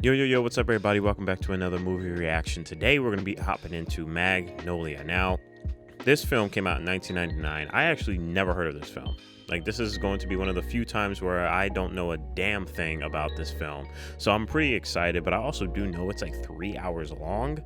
Yo, what's up, everybody? Welcome back to another movie reaction. Today, we're going to be hopping into Magnolia. Now, this film came out in 1999. I actually never heard of this film. Like, this is going to be one of the few times where I don't know a damn thing about this film. So I'm pretty excited, but I also do know it's like 3 hours long.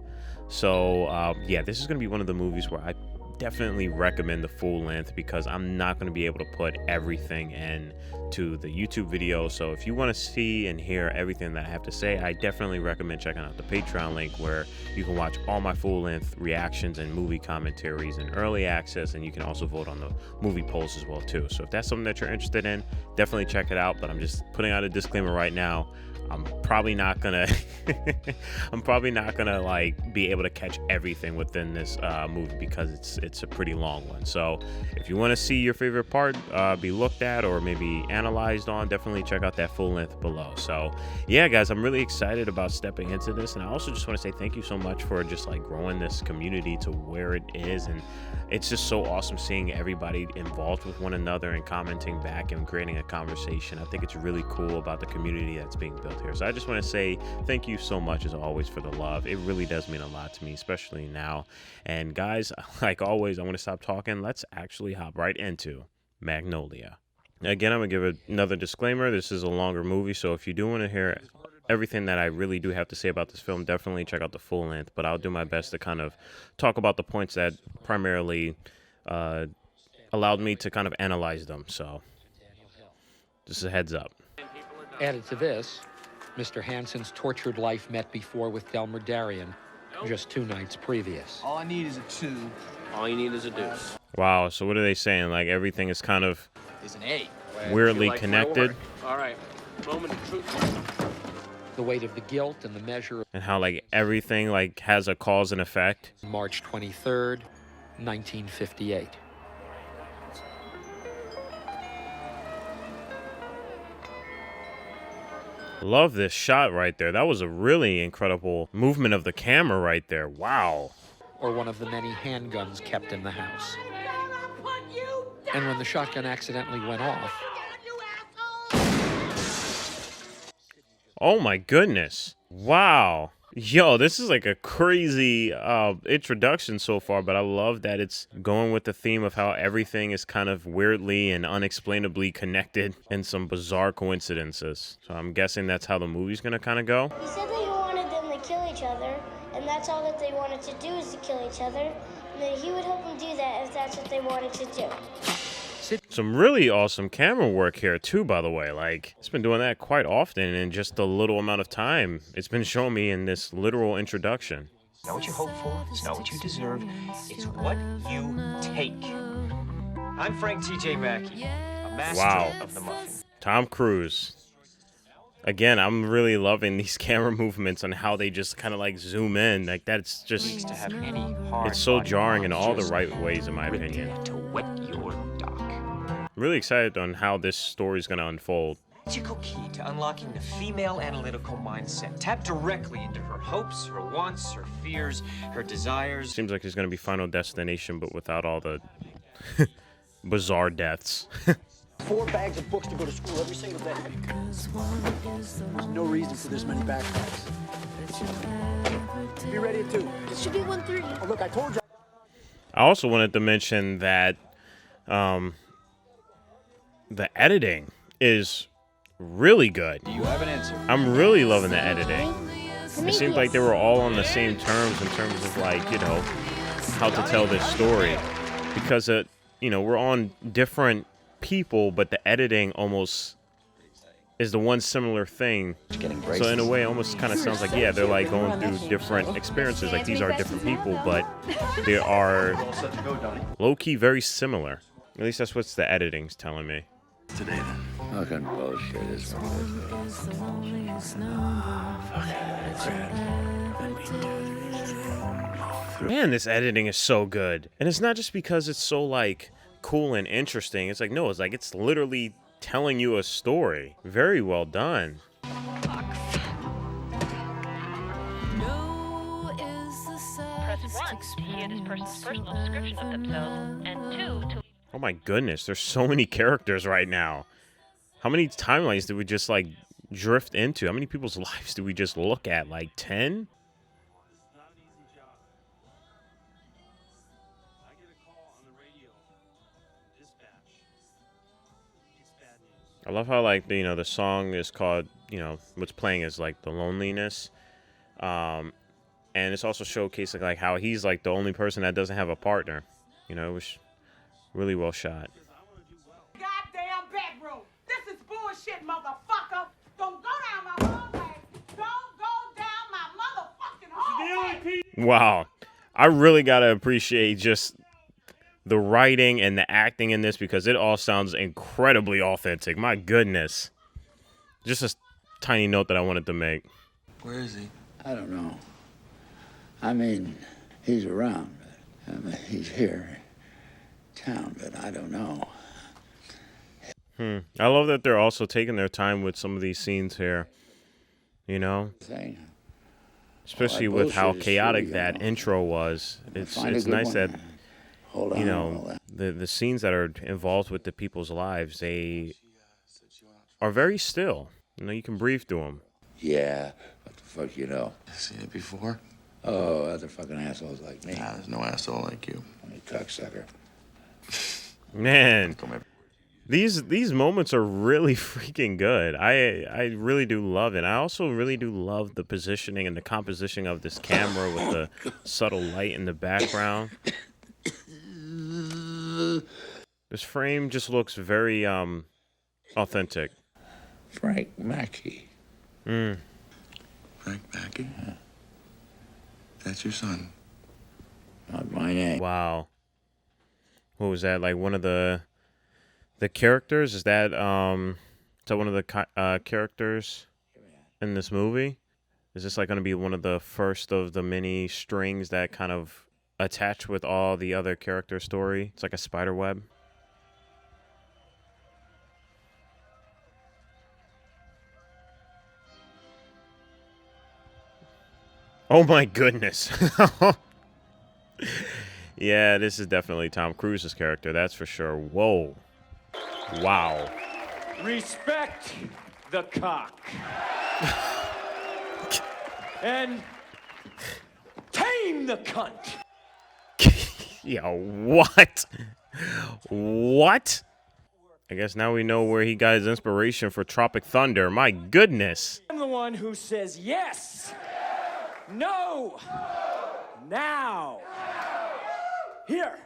So, yeah, this is going to be one of the movies where I definitely recommend the full length because I'm not going to be able to put everything in to the YouTube video. So if you want to see and hear everything that I have to say, I definitely recommend checking out the Patreon link where you can watch all my full length reactions and movie commentaries and early access, and you can also vote on the movie polls as well too. So if that's something that you're interested in, definitely check it out. But I'm just putting out a disclaimer right now. I'm probably not gonna like be able to catch everything within this movie because it's a pretty long one. So if you want to see your favorite part be looked at or maybe analyzed on, definitely check out that full length below. So yeah, guys, I'm really excited about stepping into this, and I also just want to say thank you so much for just like growing this community to where it is. And it's just so awesome seeing everybody involved with one another and commenting back and creating a conversation. I think it's really cool about the community that's being built here. So I just want to say thank you so much as always for the love. It really does mean a lot to me, especially now. And guys, like always, I want to stop talking. Let's actually hop right into Magnolia. Again, I'm going to give another disclaimer. This is a longer movie, so if you do want to hear everything that I really do have to say about this film, definitely check out the full length. But I'll do my best to kind of talk about the points that primarily allowed me to kind of analyze them. So just a heads up. Added to this, Mr. Hansen's tortured life met before with Delmer Darien just 2 nights previous. All I need is a 2. All you need is a deuce. Wow, so what are they saying? Like everything is kind of Is an 8. weirdly connected. All right. Moment of truth. The weight of the guilt and the measure And how like everything like has a cause and effect. of March 23rd, 1958. Love this shot right there. That was a really incredible movement of the camera right there. Wow. Or one of the many handguns kept in the house. And when the shotgun accidentally went off, Oh my goodness. Wow. Yo, this is like a crazy introduction so far, but I love that it's going with the theme of how everything is kind of weirdly and unexplainably connected and some bizarre coincidences. So I'm guessing that's how the movie's gonna kind of go. He said that he wanted them to kill each other, and that's all that they wanted to do is to kill each other, and that he would help them do that if that's what they wanted to do. Some really awesome camera work here too, by the way. Like, it's been doing that quite often in just a little amount of time it's been showing me in this literal introduction. It's not what you hope for, it's not what you deserve, it's what you take. I'm Frank T.J. Mackey, a master Wow. of the muffin. Tom Cruise. Again, I'm really loving these camera movements and how they just kind of like zoom in. Like, that's just, To have any hard it's so body jarring in all the just right ways, in my opinion. to wet your dock. Really excited on how this story is going to unfold. Magical key to unlocking the female analytical mindset. Tap directly into her hopes, her wants, her fears, her desires. Seems like it's going to be Final Destination, but without all the bizarre deaths. 4 bags of books to go to school every single day. There's no reason for this many backpacks. Be ready at 2. It should be 1:30. Oh, look, I told you. I also wanted to mention that the editing is really good. Do you have an answer? I'm really loving the editing. It seemed like they were all on the same terms in terms of like, you know, how to tell this story. Because, you know, we're on different people, but the editing almost is the one similar thing. So in a way, it almost kind of sounds like, yeah, they're like going through different experiences. Like these are different people, but they are low-key very similar. At least that's what the editing's telling me. Today then. Fucking bullshit is Man, this editing is so good. And it's not just because it's so like cool and interesting. It's like, no, it's like it's literally telling you a story. Very well done. Press 1 to hear this person's personal description of themselves, and 2 to... Oh my goodness, there's so many characters right now. How many timelines did we just like drift into? How many people's lives do we just look at? Like 10? I love how, like, you know, the song is called, you know, what's playing is like the loneliness. And it's also showcasing like how he's like the only person that doesn't have a partner. You know, it was really well shot. Goddamn bedroom. This is bullshit, motherfucker. Don't go down my hallway. Don't go down my motherfucking hallway. Wow. I really got to appreciate just the writing and the acting in this because it all sounds incredibly authentic. My goodness. Just a tiny note that I wanted to make. Where is he? I don't know. I mean, he's around. I mean, he's here in town, but I don't know. I love that they're also taking their time with some of these scenes here. You know? Especially with how chaotic that intro was. It's nice that, you know, the scenes that are involved with the people's lives, they are very still. You know, you can breathe through them. Yeah, what the fuck you know? Seen it before? Oh, other fucking assholes like me. Nah, there's no asshole like you. You cocksucker. Man, these moments are really freaking good. I really do love it. I also really do love the positioning and the composition of this camera with the subtle light in the background. This frame just looks very authentic. Frank Mackey. Frank Mackey? Yeah. That's your son. Not my name. Wow. What was that? Like one of the characters? Is that one of the characters in this movie? Is this like going to be one of the first of the many strings that kind of attach with all the other character story? It's like a spider web. Oh my goodness. Yeah, this is definitely Tom Cruise's character, that's for sure. Whoa. Wow. Respect the cock. And tame the cunt. Yo, what? What? I guess now we know where he got his inspiration for Tropic Thunder. My goodness. I'm the one who says yes. No. Now. Here.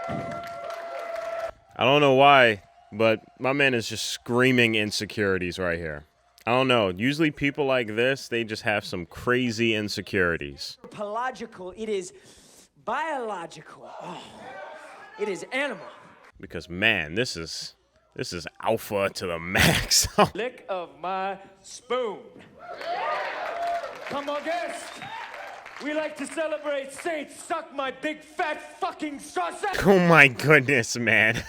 I don't know why, but my man is just screaming insecurities right here. I don't know. Usually people like this, they just have some crazy insecurities. Pelagical, it is biological. Oh, it is animal. Because man, this is alpha to the max. Lick of my spoon. Come on, guest. We like to celebrate saints. Suck my big fat fucking sausage. Oh my goodness, man.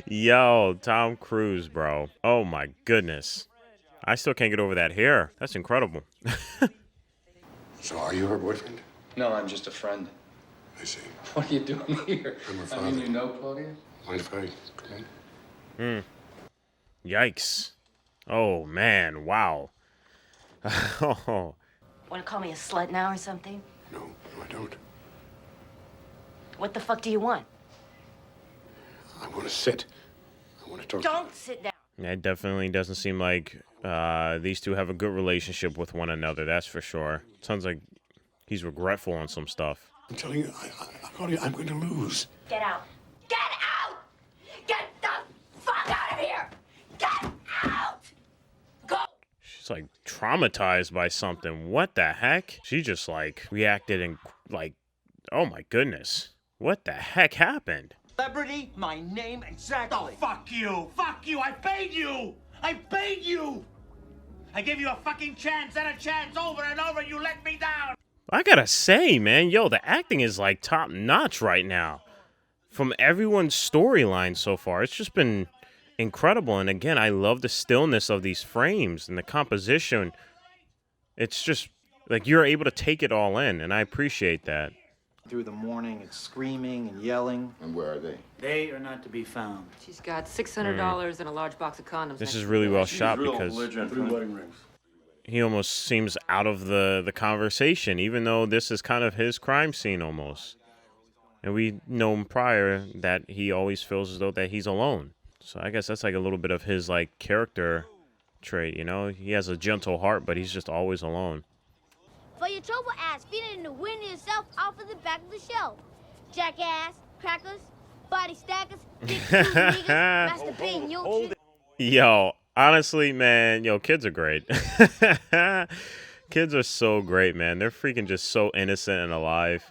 Yo, Tom Cruise, bro. Oh my goodness. I still can't get over that hair. That's incredible. So are you her boyfriend? No, I'm just a friend. I see. What are you doing here? I'm her I father. mean, you know Claudia? Mind if I come in? Yikes. Oh man, wow. Oh. Want to call me a slut now or something? No, I don't. What the fuck do you want? I want to sit. I want to talk. Don't sit down. Yeah, it definitely doesn't seem like these two have a good relationship with one another, that's for sure. Sounds like he's regretful on some stuff. I'm telling you, Claudia, I'm going to lose. Get out. Get out! Get the fuck out of here! Get out! Go! She's like traumatized by something. What the heck? She just like reacted and like, oh my goodness. What the heck happened? Celebrity, my name exactly. Oh, fuck you! Fuck you! I paid you! I paid you! I gave you a fucking chance and a chance over and over, and you let me down! I gotta say, man, yo, the acting is like top notch right now. From everyone's storyline so far, it's just been incredible. And again, I love the stillness of these frames and the composition. It's just like you're able to take it all in, and I appreciate that. Through the morning, it's screaming and yelling. And where are they? They are not to be found. She's got $600 and a large box of condoms. This next is to really the well bed. shot because 3 wedding rings. he almost seems out of the conversation, even though this is kind of his crime scene almost. And we know him prior that he always feels as though that he's alone. So I guess that's like a little bit of his like character trait, you know? He has a gentle heart, but he's just always alone. For your trouble ass, feed it in the wind yourself off of the back of the shelf. Jackass, crackers, body stackers, dick suit niggas, masturbating your shit. Yo, honestly, man, kids are great. Kids are so great, man. They're freaking just so innocent and alive.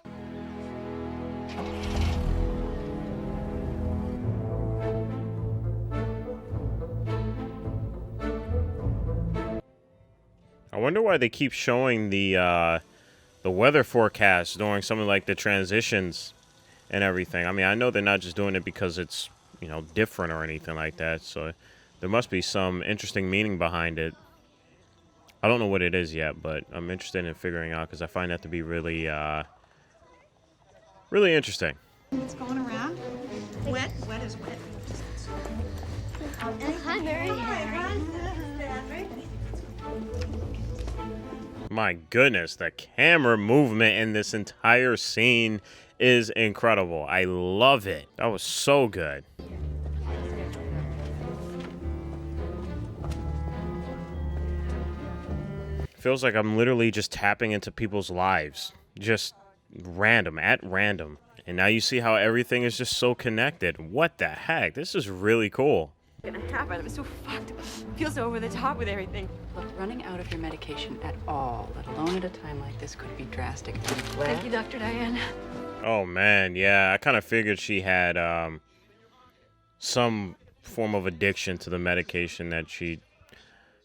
I wonder why they keep showing the weather forecast during something like the transitions and everything. I mean, I know they're not just doing it because it's, different or anything like that. So there must be some interesting meaning behind it. I don't know what it is yet, but I'm interested in figuring out because I find that to be really, really interesting. It's going around. Wet is wet. Hi, Mary. My goodness, the camera movement in this entire scene is incredible. I love it. That was so good. Feels like I'm literally just tapping into people's lives. Just at random. And now you see how everything is just so connected. What the heck? This is really cool. Gonna happen. I'm so fucked. Feels over the top with everything. Look, running out of your medication at all, let alone at a time like this, could be drastic. Thank you, Dr. Diane. Oh, man. Yeah, I kind of figured she had some form of addiction to the medication that she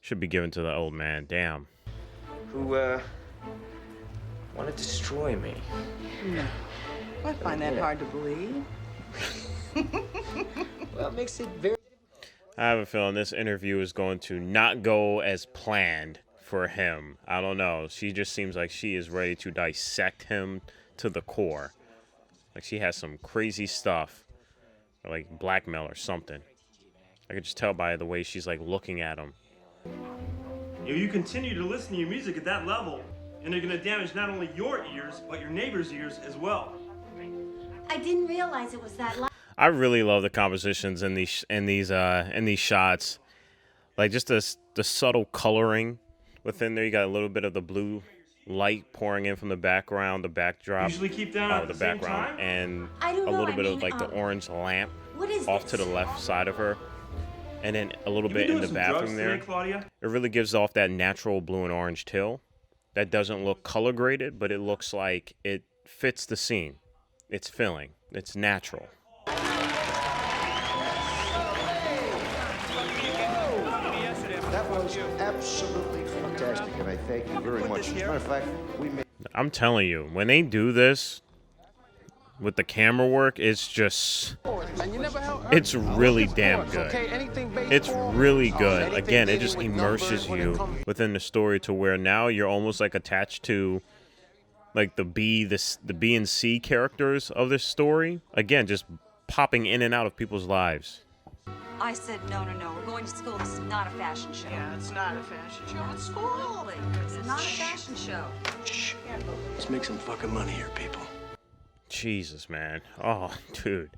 should be given to the old man. Damn. Who, want to destroy me. No. I find that hard to believe. Well, it makes it very... I have a feeling this interview is going to not go as planned for him. I don't know. She just seems like she is ready to dissect him to the core. Like she has some crazy stuff. Or like blackmail or something. I could just tell by the way she's like looking at him. If you continue to listen to your music at that level, and they're going to damage not only your ears, but your neighbor's ears as well. I didn't realize it was that loud. I really love the compositions in these shots, like just the subtle coloring within there. You got a little bit of the blue light pouring in from the background, the backdrop Usually keep that at of the the same background, time? and I don't a know, little I bit of mean, like the orange lamp What is off this? to the left side of her, and then a little You bit been in the doing some drugs bathroom there. today, Claudia? It really gives off that natural blue and orange teal. That doesn't look color graded, but it looks like it fits the scene. It's filling. It's natural. That was absolutely fantastic, and I thank you very much. As a matter of fact, we made... I'm telling you, when they do this with the camera work, it's just, it's really damn good. It's really good. Again, it just immerses you within the story to where now you're almost like attached to like the B and C characters of this story. Again, just popping in and out of people's lives. I said, no. We're going to school. This is not a fashion show. Yeah, it's not a fashion show. It's school. It's not a fashion show. Shh. Let's make some fucking money here, people. Jesus, man. Oh, dude.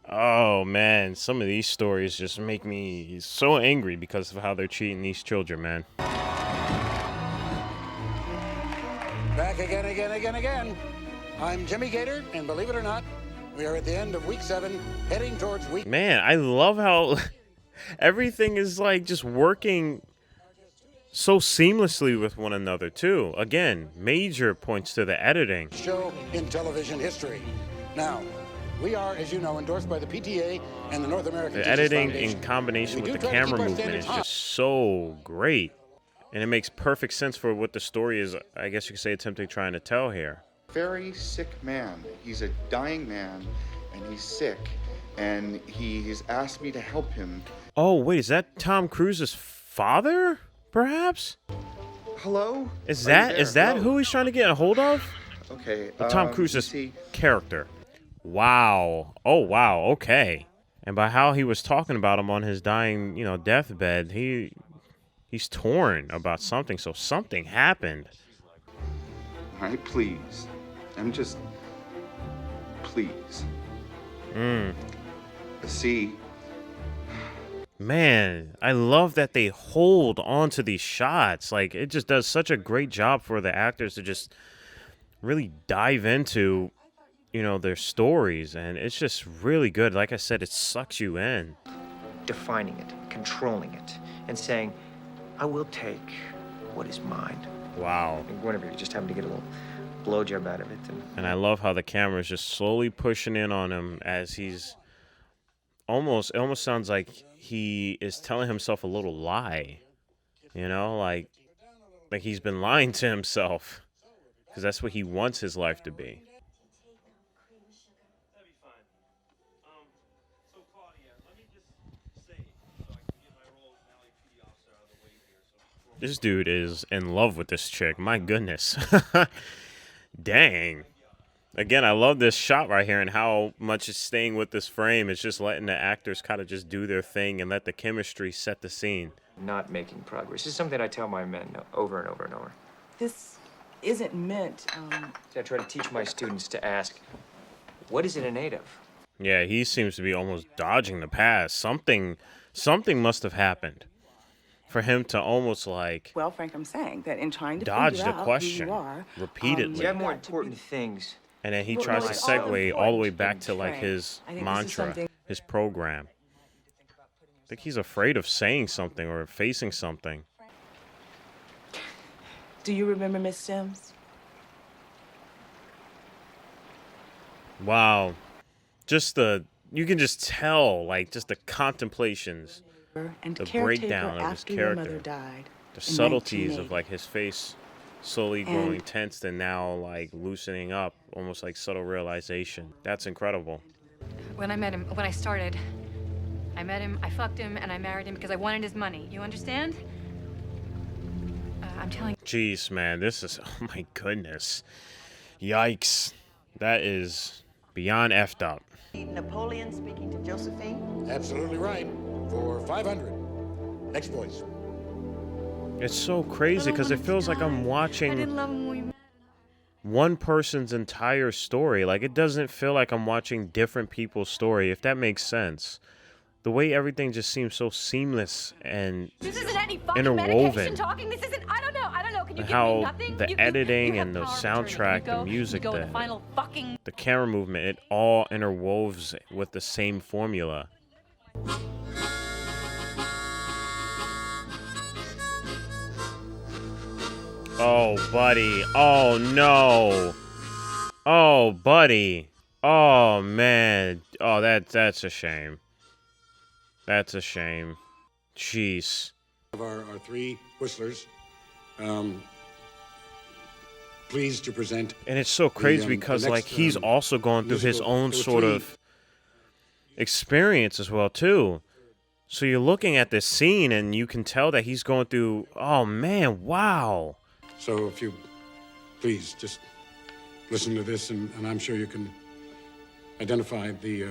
Oh, man. Some of these stories just make me so angry because of how they're treating these children, man. Back again. I'm Jimmy Gator, and believe it or not, we are at the end of week 7, heading towards week... Man, I love how everything is like just working so seamlessly with one another, too. Again, major points to the editing. ...show in television history. Now, we are, as you know, endorsed by the PTA and the North American The Teachers editing Foundation. in combination We with do the try to keep camera our movement standards is high. just so great. And it makes perfect sense for what the story is, I guess you could say, attempting trying to tell here. Very sick man. He's a dying man, and he's sick, and he's asked me to help him. Oh, wait, is that Tom Cruise's father, perhaps? Hello? Is Are you that there? is that Hello? who he's trying to get a hold of? Okay. But Tom Cruise's character. Wow. Oh, wow. Okay. And by how he was talking about him on his dying, deathbed, he's torn about something. So something happened. All right, please. Please. See. Man, I love that they hold on to these shots. Like, it just does such a great job for the actors to just really dive into, their stories. And it's just really good. Like I said, it sucks you in. Defining it, controlling it, and saying, I will take what is mine. Wow. And whenever you're just having to get a little blowjob out of it. And I love how the camera is just slowly pushing in on him as he's it almost sounds like he is telling himself a little lie, like he's been lying to himself, because that's what he wants his life to be. This dude is in love with this chick. My goodness. Dang. Again, I love this shot right here and how much it's staying with this frame. It's just letting the actors kind of just do their thing and let the chemistry set the scene. Not making progress. This is something I tell my men over and over and over. This isn't meant, I try to teach my students to ask, what is it innate of? Yeah, he seems to be almost dodging the past. Something must have happened for him to almost like... Well, Frank, I'm saying that in trying to dodge figure the out question who you are, repeatedly. You have more important things. And then he Well, tries no, to it's all segue all the way important, back to like Frank. his I think this is mantra, something- his program. I think he's afraid of saying something or facing something. Do you remember Miss Sims? Wow. You can just tell, like, just the contemplations, And the caretaker breakdown of his after your character, mother died the in subtleties 1980. of like his face slowly growing tense and now like loosening up, almost like subtle realization. That's incredible. When I met him, when I started, I met him, I fucked him, and I married him because I wanted his money. You understand? I'm telling Jeez, man, this is, oh my goodness. Yikes. That is beyond effed up. Napoleon speaking to Josephine? Absolutely right. For 500. Next voice. It's so crazy because it feels like I'm watching one person's entire story. Like, it doesn't feel like I'm watching different people's story, if that makes sense. The way everything just seems so seamless and This isn't any fucking interwoven. medication talking. This isn't, I don't know. Can you give me How nothing? the You editing have and the power of attorney. soundtrack, You go- the music, you go with the final fucking... the camera movement, it all interwoves with the same formula. Oh, buddy. Oh, no. Oh, buddy. Oh, man. Oh, that's a shame. That's a shame. Jeez. Of our three whistlers, pleased to present. And it's so crazy the because, next, like, he's also going through his musical. own There were sort three. of experience as well, too. So you're looking at this scene and you can tell that he's going through, oh, man, wow. So if you please just listen to this, and I'm sure you can identify the.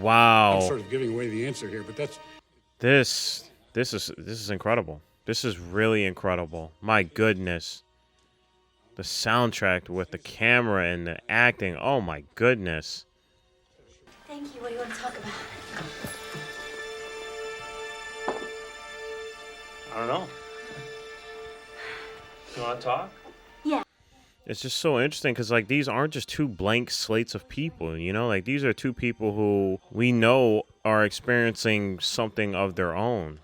Wow. I'm sort of giving away the answer here, but that's. This is incredible. This is really incredible. My goodness. The soundtrack with the camera and the acting. Oh my goodness. Thank you. What do you want to talk about? I don't know. You want to talk? Yeah. It's just so interesting because, like, these aren't just two blank slates of people, you know? Like, these are two people who we know are experiencing something of their own.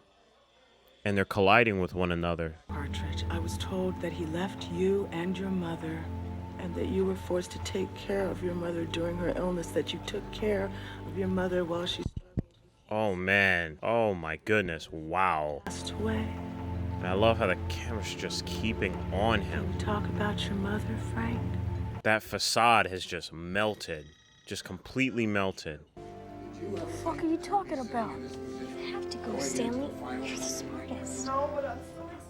And they're colliding with one another. Partridge, I was told that he left you and your mother, and that you were forced to take care of your mother during her illness, that you took care of your mother while she Oh, man. Oh, my goodness. Wow. passed away. And I love how the camera's just keeping on him. Talk about your mother, Frank. That facade has just melted. Just completely melted. What the fuck are you talking about? You have to go, Stanley. You're the smartest. No, but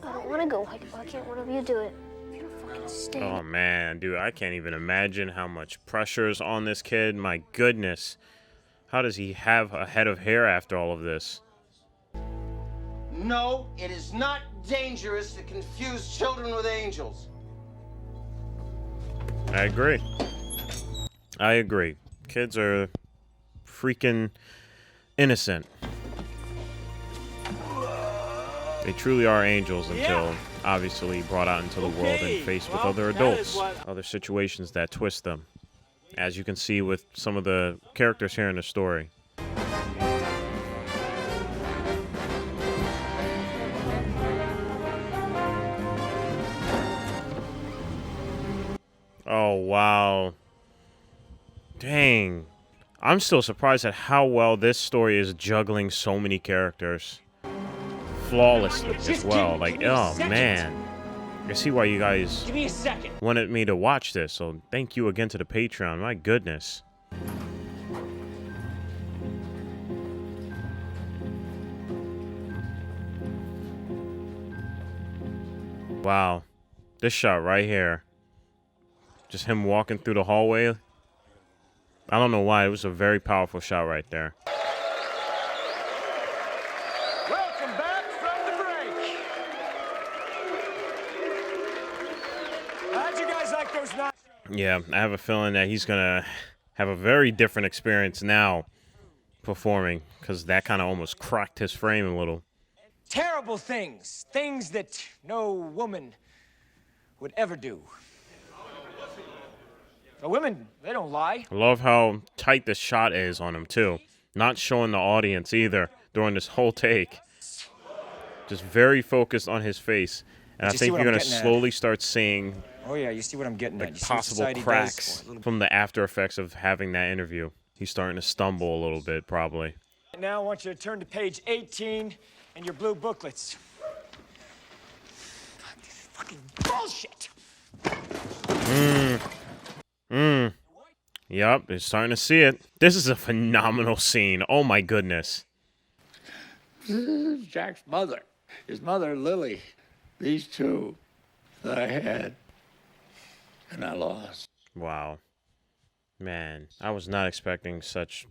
I don't want to go. Why can't one of you do it? You're a Oh man, dude, I can't even imagine how much pressure is on this kid. My goodness. How does he have a head of hair after all of this? No, it is not dangerous to confuse children with angels. I agree. I agree. Kids are freaking innocent. They truly are angels until obviously brought out into the world and faced with other adults, other situations that twist them. As you can see with some of the characters here in the story. Oh, wow. Dang. I'm still surprised at how well this story is juggling so many characters. Flawlessly as well. Like, oh, man. I see why you guys wanted me to watch this, so thank you again to the Patreon. My goodness. Wow. This shot right here. Just him walking through the hallway. I don't know why. It was a very powerful shot right there. Welcome back from the break. How'd you guys like those nachos? Yeah, I have a feeling that he's going to have a very different experience now performing, because that kind of almost cracked his frame a little. Terrible things. Things that no woman would ever do. The women, they don't lie. I love how tight the shot is on him, too. Not showing the audience either during this whole take. Just very focused on his face. And I think you're going to slowly start seeing Oh yeah, you see what I'm getting at. You see what possible society cracks does? from the after effects of having that interview. He's starting to stumble a little bit, probably. Now I want you to turn to page 18 in your blue booklets. Fucking bullshit! Yup, they're starting to see it. This is a phenomenal scene. Oh my goodness. This is Jack's mother. His mother, Lily. These two that I had, and I lost. Wow. Man, I was not expecting such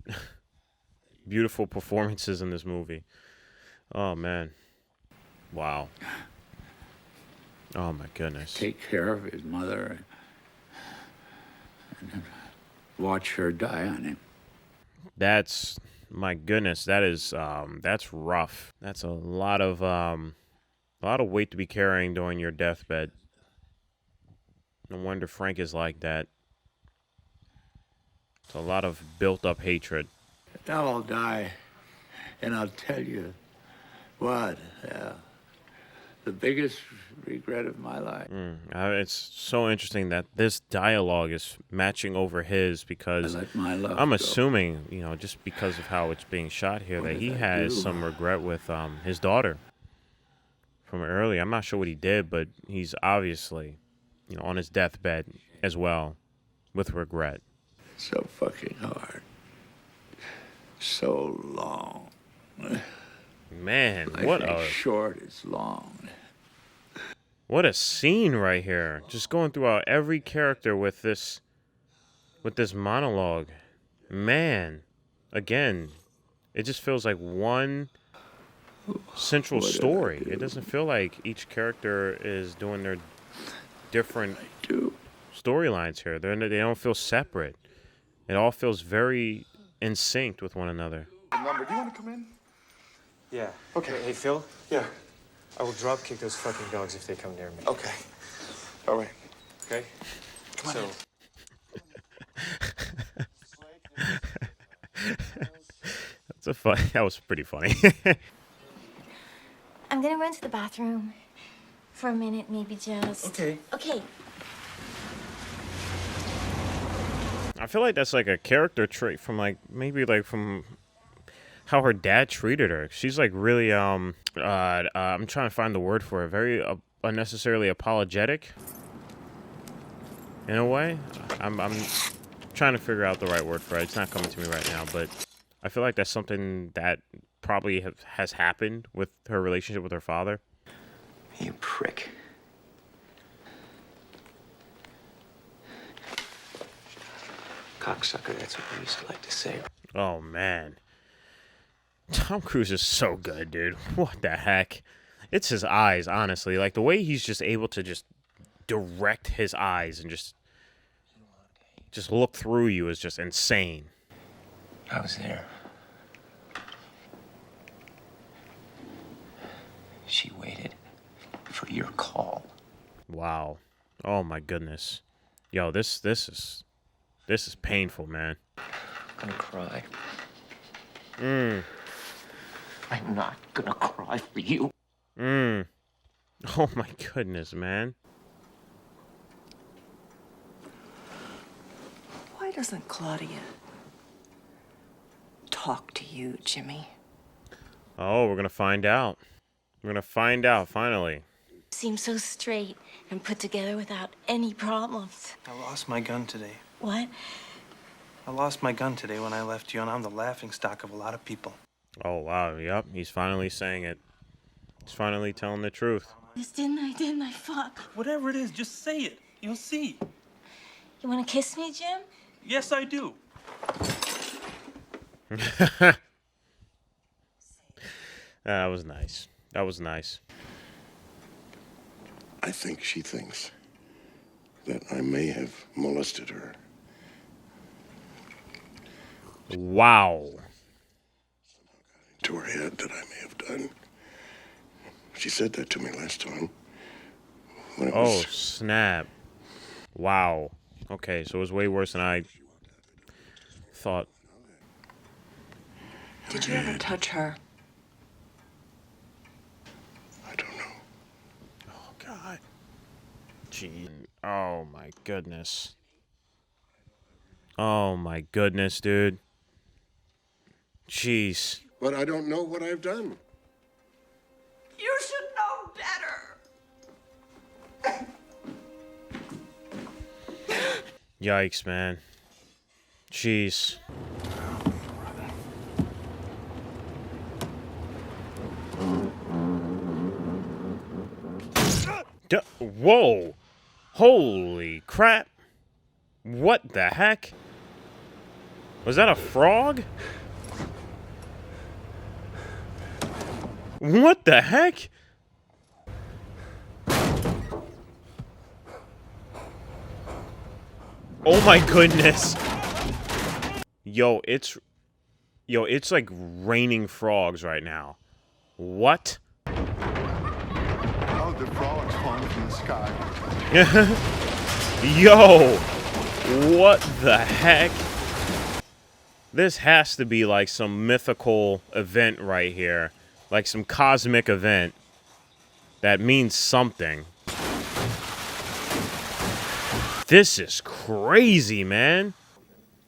beautiful performances in this movie. Oh, man. Wow. Oh, my goodness. Take care of his mother and watch her die on him. That's, my goodness, that is, that's rough. That's a lot of weight to be carrying during your deathbed. No wonder Frank is like that. It's a lot of built-up hatred. Now I'll die, and I'll tell you what, the biggest regret of my life. It's so interesting that this dialogue is matching over his, because I let my love I'm go. assuming, you know, just because of how it's being shot here, that he has some regret with his daughter from earlier. I'm not sure what he did, but he's obviously, you know, on his deathbed as well with regret. So fucking hard. So long. Man, Life what ain't a short, it's long. What a scene right here. Just going throughout every character with this monologue. Man, again, it just feels like one central story. It doesn't feel like each character is doing their different storylines here. They don't feel separate. It all feels very in sync with one another. Number, do you want to come in? Yeah. Okay. Hey, Phil? Yeah. I will drop kick those fucking dogs if they come near me. Okay. All right. Okay? Come on in. That was pretty funny. I'm gonna run to the bathroom for a minute, maybe just. Okay. Okay. I feel like that's like a character trait from from how her dad treated her. She's like really I'm trying to find the word for it. Very unnecessarily apologetic. In a way, I'm trying to figure out the right word for it. It's not coming to me right now, but I feel like that's something that probably has happened with her relationship with her father. You prick. cocksucker, that's what we used to like to say. Oh, man. Tom Cruise is so good, dude. What the heck? It's his eyes, honestly. Like, the way he's just able to just direct his eyes and just look through you is just insane. I was there. She waited for your call. Wow. Oh, my goodness. Yo, this is painful, man. I'm gonna cry. I'm not gonna cry for you. Oh, my goodness, man. Why doesn't Claudia talk to you, Jimmy? Oh, we're gonna find out. We're gonna find out, finally. Seems so straight and put together without any problems. I lost my gun today. What? I lost my gun today when I left you, and I'm the laughingstock of a lot of people. Oh, wow. Yep, he's finally saying it. He's finally telling the truth. This didn't I? Fuck. Whatever it is, just say it. You'll see. You wanna kiss me, Jim? Yes, I do. That was nice. That was nice. I think she thinks that I may have molested her. Wow. To her head that I may have done. She said that to me last time. When it Oh, was... snap. Wow. Okay, so it was way worse than I thought. Did you ever touch her? Oh, God. Gee. Oh, my goodness. Oh, my goodness, dude. Jeez. But I don't know what I've done. You should know better. Yikes, man. Jeez. Whoa. Holy crap. What the heck? Was that a frog? What the heck? Oh my goodness. Yo, it's like raining frogs right now. What? Oh, the frogs falling from the sky. Yo, what the heck? This has to be like some mythical event right here. Like some cosmic event that means something. This is crazy, man.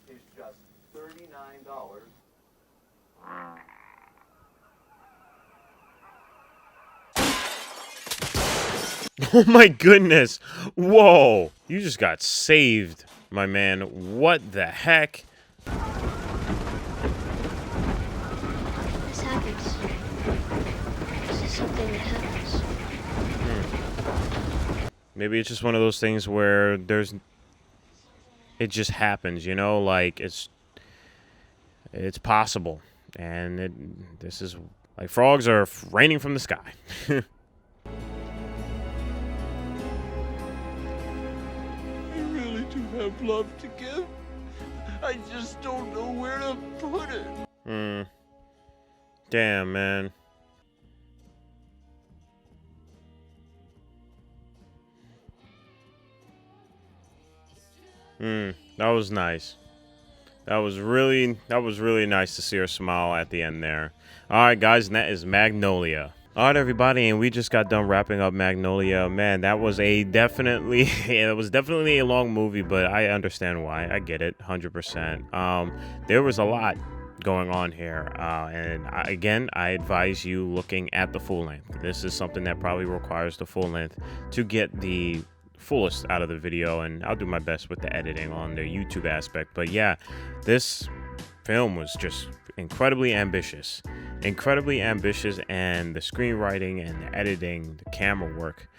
It's just $39. Oh my goodness. Whoa. You just got saved, my man. What the heck? This happens. This is something that happens. Maybe it's just one of those things where it just happens, you know, like it's possible. And this is like frogs are raining from the sky. I really do have love to give. I just don't know where to put it. Damn, man. That was nice. That was really nice to see her smile at the end there. All right, guys, and that is Magnolia. All right, everybody, and we just got done wrapping up Magnolia. Man, that was definitely a long movie, but I understand why. I get it, 100%. There was a lot going on here, and again, I advise you looking at the full length. This is something that probably requires the full length to get the fullest out of the video, and I'll do my best with the editing on the YouTube aspect. But yeah, this film was just incredibly ambitious, and the screenwriting and the editing, the camera work,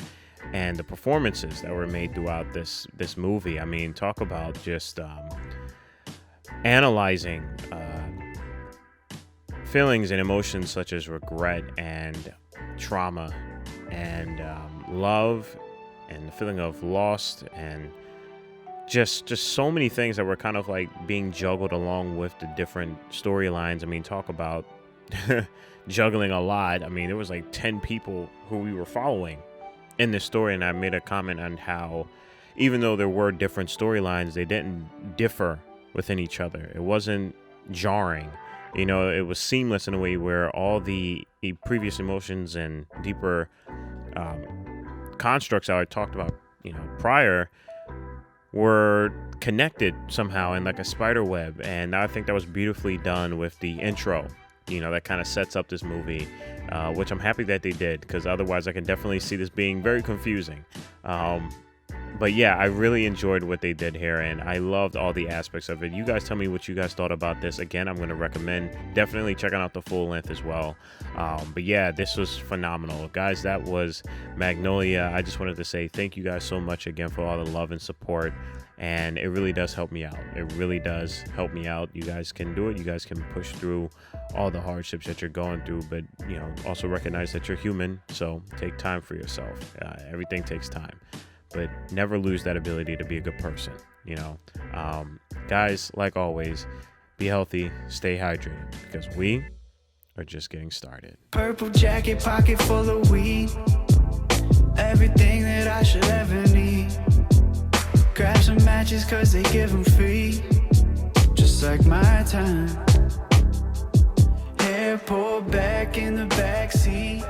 and the performances that were made throughout this movie. I mean, talk about just analyzing feelings and emotions such as regret and trauma and love and the feeling of lost and just so many things that were kind of like being juggled along with the different storylines. I mean, talk about juggling a lot. I mean, there was like 10 people who we were following in this story, and I made a comment on how even though there were different storylines, they didn't differ within each other. It wasn't jarring. You know, it was seamless in a way where all the previous emotions and deeper constructs that I talked about, you know, prior were connected somehow in like a spider web. And I think that was beautifully done with the intro, you know, that kind of sets up this movie, which I'm happy that they did, because otherwise I can definitely see this being very confusing. But yeah, I really enjoyed what they did here, and I loved all the aspects of it. You guys tell me what you guys thought about this. Again, I'm going to recommend definitely checking out the full length as well. But yeah, this was phenomenal. Guys, that was Magnolia. I just wanted to say thank you guys so much again for all the love and support, and it really does help me out. It really does help me out. You guys can do it. You guys can push through all the hardships that you're going through, but, you know, also recognize that you're human, so take time for yourself. Everything takes time. But never lose that ability to be a good person, you know. Guys, like always, be healthy, stay hydrated, because we are just getting started. Purple jacket, pocket full of weed. Everything that I should ever need. Grab some matches cause they give them free. Just like my time. Hair pulled back in the backseat.